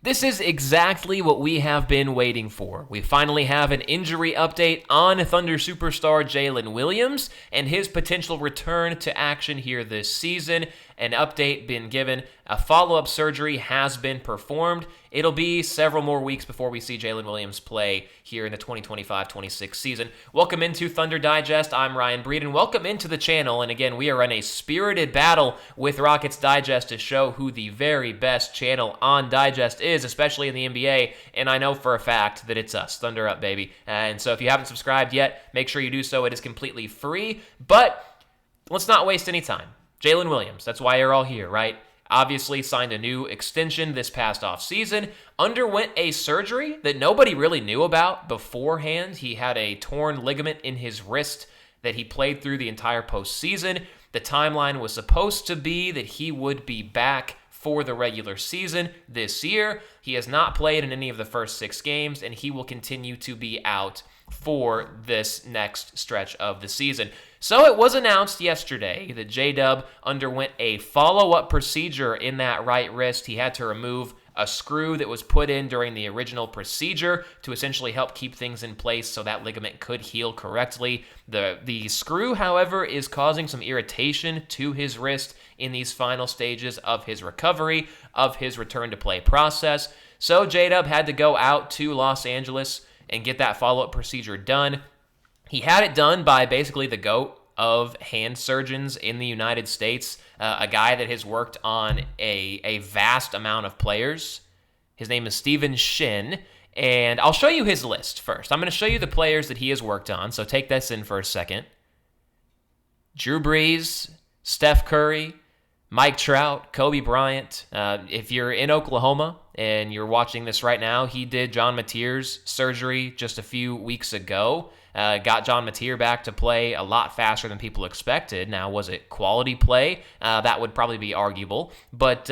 This is exactly what we have been waiting for. We finally have an injury update on Thunder superstar Jalen Williams and his potential return to action here this season. An update been given. A follow-up surgery has been performed. It'll be several more weeks before we see Jalen Williams play here in the 2025-26 season. Welcome into Thunder Digest. I'm Ryan Breeden. Welcome into the channel. And again, we are in a spirited battle with Rockets Digest to show who the very best channel on Digest is, especially in the NBA. And I know for a fact that it's us. Thunder up, baby. And so if you haven't subscribed yet, make sure you do so. It is completely free. But let's not waste any time. Jalen Williams, that's why you're all here, right? Obviously signed a new extension this past offseason, underwent a surgery that nobody really knew about beforehand. He had a torn ligament in his wrist that he played through the entire postseason. The timeline was supposed to be that he would be back for the regular season this year. He has not played in any of the first 6 games, and he will continue to be out for this next stretch of the season. So it was announced yesterday that JDub underwent a follow-up procedure in that right wrist. He had to remove a screw that was put in during the original procedure to essentially help keep things in place so that ligament could heal correctly. The screw, however, is causing some irritation to his wrist in these final stages of his recovery, of his return to play process. So JDub had to go out to Los Angeles and get that follow-up procedure done. He had it done by basically the GOAT of hand surgeons in the United States, a guy that has worked on a vast amount of players. His name is Stephen Shin, and I'll show you his list first. I'm going to show you the players that he has worked on, so take this in for a second. Drew Brees, Steph Curry, Mike Trout, Kobe Bryant. If you're in Oklahoma and you're watching this right now, he did John Mateer's surgery just a few weeks ago. Got John Mateer back to play a lot faster than people expected. Now, was it quality play? That would probably be arguable. But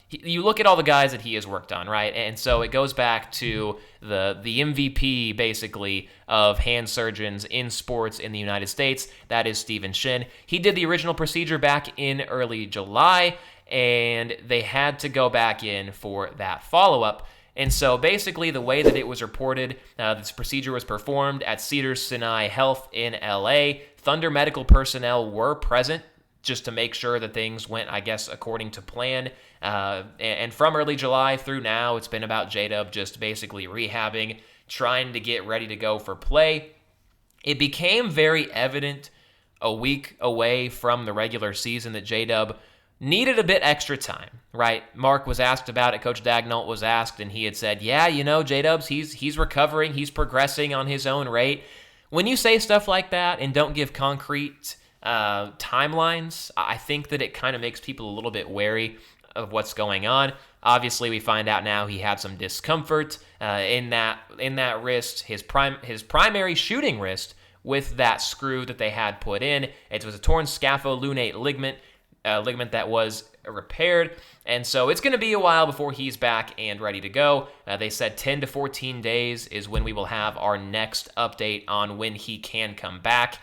you look at all the guys that he has worked on, right? And so it goes back to the MVP, basically, of hand surgeons in sports in the United States. That is Stephen Shin. He did the original procedure back in early July, and they had to go back in for that follow-up. And so basically the way that it was reported, this procedure was performed at Cedars-Sinai Health in LA. Thunder medical personnel were present just to make sure that things went, I guess, according to plan. And from early July through now, it's been about JDub just basically rehabbing, trying to get ready to go for play. It became very evident a week away from the regular season that JDub needed a bit extra time, right? Mark was asked about it. Coach Daigneault was asked, and he had said, yeah, J-Dub's, he's recovering. He's progressing on his own rate. When you say stuff like that and don't give concrete timelines, I think that it kind of makes people a little bit wary of what's going on. Obviously, we find out now he had some discomfort in that wrist, his primary shooting wrist, with that screw that they had put in. It was a torn scapholunate ligament that was repaired, and so it's going to be a while before he's back and ready to go. They said 10 to 14 days is when we will have our next update on when he can come back.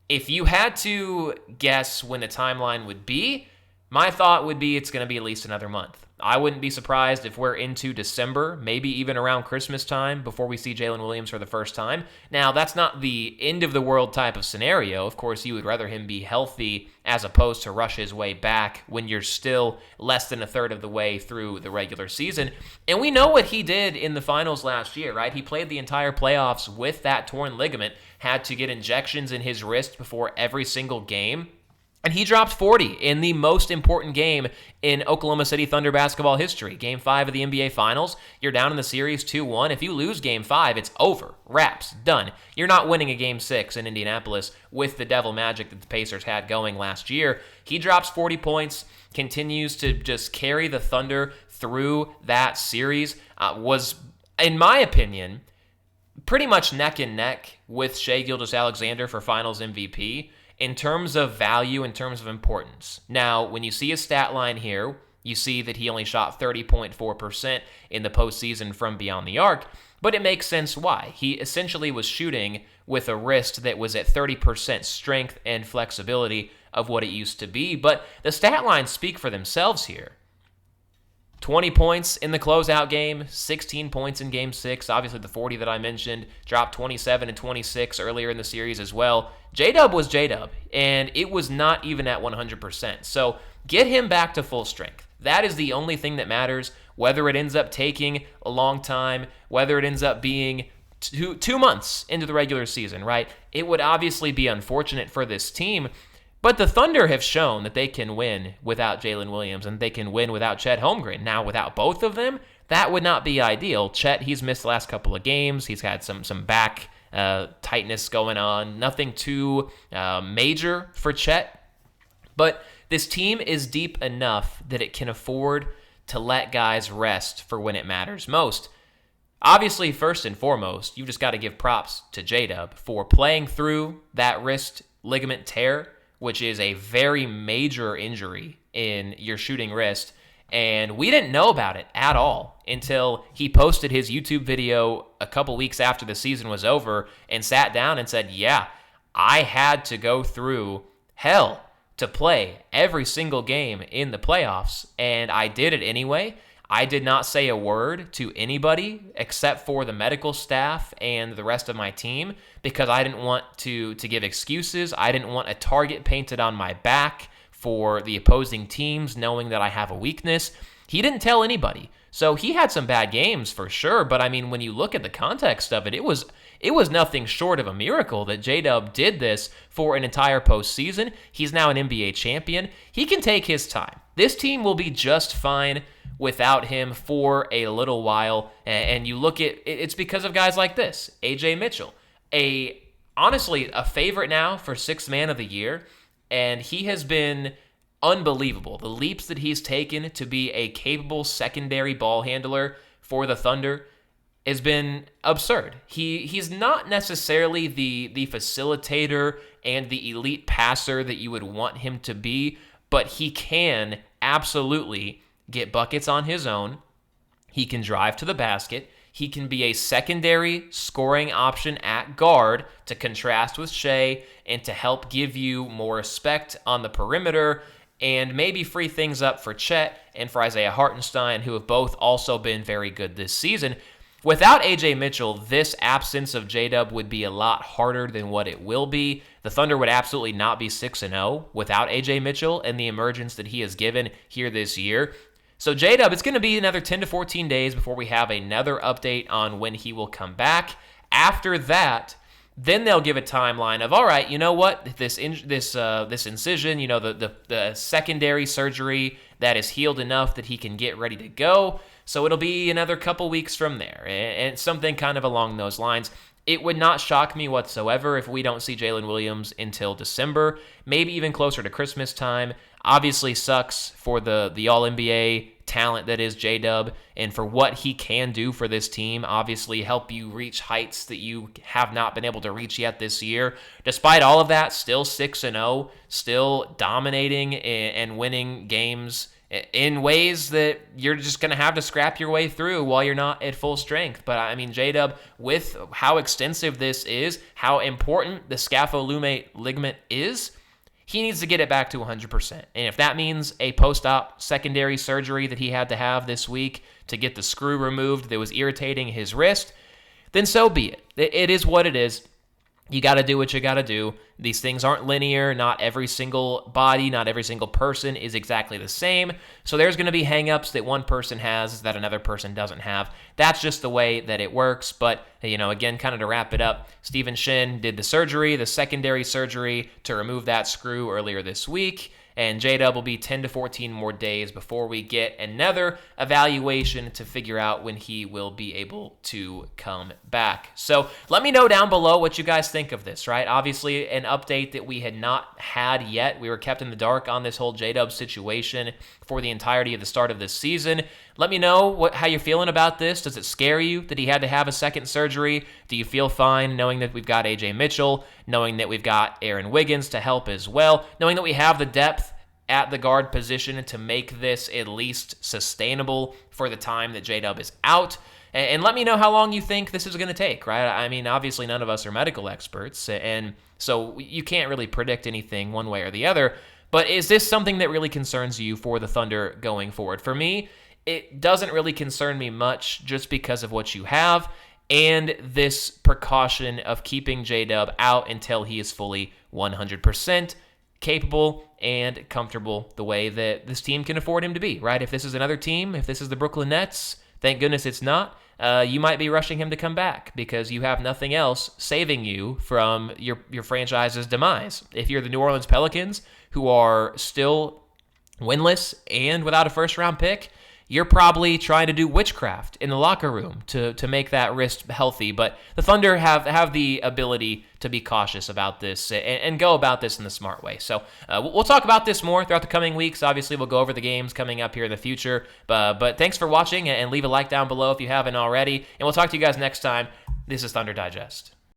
If you had to guess when the timeline would be, my thought would be it's going to be at least another month. I wouldn't be surprised if we're into December, maybe even around Christmas time, before we see Jalen Williams for the first time. Now, that's not the end-of-the-world type of scenario. Of course, you would rather him be healthy as opposed to rush his way back when you're still less than a third of the way through the regular season. And we know what he did in the finals last year, right? He played the entire playoffs with that torn ligament, had to get injections in his wrist before every single game. And he dropped 40 in the most important game in Oklahoma City Thunder basketball history. Game 5 of the NBA Finals. You're down in the series 2-1. If you lose Game 5, it's over. Wraps. Done. You're not winning a Game 6 in Indianapolis with the devil magic that the Pacers had going last year. He drops 40 points, continues to just carry the Thunder through that series. Was, in my opinion, pretty much neck and neck with Shai Gilgeous-Alexander for Finals MVP. In terms of value, in terms of importance. Now, when you see his stat line here, you see that he only shot 30.4% in the postseason from beyond the arc, but it makes sense why. He essentially was shooting with a wrist that was at 30% strength and flexibility of what it used to be, but the stat lines speak for themselves here. 20 points in the closeout game, 16 points in game 6. Obviously, the 40 that I mentioned, dropped 27 and 26 earlier in the series as well. JDub was JDub, and it was not even at 100%. So get him back to full strength. That is the only thing that matters, whether it ends up taking a long time, whether it ends up being 2 months into the regular season, right? It would obviously be unfortunate for this team, but the Thunder have shown that they can win without Jalen Williams, and they can win without Chet Holmgren. Now, without both of them, that would not be ideal. Chet, he's missed the last couple of games. He's had some back tightness going on. Nothing too major for Chet. But this team is deep enough that it can afford to let guys rest for when it matters most. Obviously, first and foremost, you just got to give props to JDub for playing through that wrist ligament tear, which is a very major injury in your shooting wrist. And we didn't know about it at all until he posted his YouTube video a couple weeks after the season was over and sat down and said, yeah, I had to go through hell to play every single game in the playoffs, and I did it anyway. I did not say a word to anybody except for the medical staff and the rest of my team because I didn't want to give excuses. I didn't want a target painted on my back for the opposing teams knowing that I have a weakness. He didn't tell anybody. So he had some bad games for sure, but I mean, when you look at the context of it, it was nothing short of a miracle that JDub did this for an entire postseason. He's now an NBA champion. He can take his time. This team will be just fine without him for a little while. And you look at it's because of guys like this. Ajay Mitchell, honestly a favorite now for sixth man of the year, and he has been unbelievable. The leaps that he's taken to be a capable secondary ball handler for the Thunder has been absurd. He's not necessarily the facilitator and the elite passer that you would want him to be, but he can absolutely get buckets on his own. He can drive to the basket. He can be a secondary scoring option at guard to contrast with Shai and to help give you more respect on the perimeter and maybe free things up for Chet and for Isaiah Hartenstein, who have both also been very good this season. Without Ajay Mitchell, this absence of JDub would be a lot harder than what it will be. The Thunder would absolutely not be 6-0 without Ajay Mitchell and the emergence that he has given here this year. So JDub, it's going to be another 10 to 14 days before we have another update on when he will come back. After that, then they'll give a timeline of, all right, you know what, this incision, you know, the secondary surgery that is healed enough that he can get ready to go. So it'll be another couple weeks from there, and something kind of along those lines. It would not shock me whatsoever if we don't see Jalen Williams until December, maybe even closer to Christmas time. Obviously sucks for the All-NBA talent that is JDub and for what he can do for this team, obviously help you reach heights that you have not been able to reach yet this year. Despite all of that, still 6-0, still dominating and winning games in ways that you're just going to have to scrap your way through while you're not at full strength. But I mean, JDub, with how extensive this is, how important the scapholumate ligament is, he needs to get it back to 100%. And if that means a post-op secondary surgery that he had to have this week to get the screw removed that was irritating his wrist, then so be it. It is what it is. You got to do what you got to do. These things aren't linear. Not every single body, not every single person is exactly the same. So there's going to be hangups that one person has that another person doesn't have. That's just the way that it works. But, you know, again, kind of to wrap it up, Steven Shin did the surgery, the secondary surgery to remove that screw earlier this week. And JDub will be 10 to 14 more days before we get another evaluation to figure out when he will be able to come back. So let me know down below what you guys think of this, right? Obviously, an update that we had not had yet. We were kept in the dark on this whole JDub situation for the entirety of the start of this season. Let me know how you're feeling about this. Does it scare you that he had to have a second surgery? Do you feel fine knowing that we've got Ajay Mitchell, knowing that we've got Aaron Wiggins to help as well, knowing that we have the depth at the guard position to make this at least sustainable for the time that JDub is out? And let me know how long you think this is going to take, right? I mean, obviously none of us are medical experts, and so you can't really predict anything one way or the other. But is this something that really concerns you for the Thunder going forward? For me, it doesn't really concern me much just because of what you have and this precaution of keeping JDub out until he is fully 100% capable and comfortable the way that this team can afford him to be, right? If this is another team, if this is the Brooklyn Nets, thank goodness it's not, you might be rushing him to come back because you have nothing else saving you from your franchise's demise. If you're the New Orleans Pelicans, who are still winless and without a first-round pick, you're probably trying to do witchcraft in the locker room to make that wrist healthy. But the Thunder have the ability to be cautious about this and go about this in the smart way. So we'll talk about this more throughout the coming weeks. Obviously, we'll go over the games coming up here in the future. But thanks for watching, and leave a like down below if you haven't already. And we'll talk to you guys next time. This is Thunder Digest.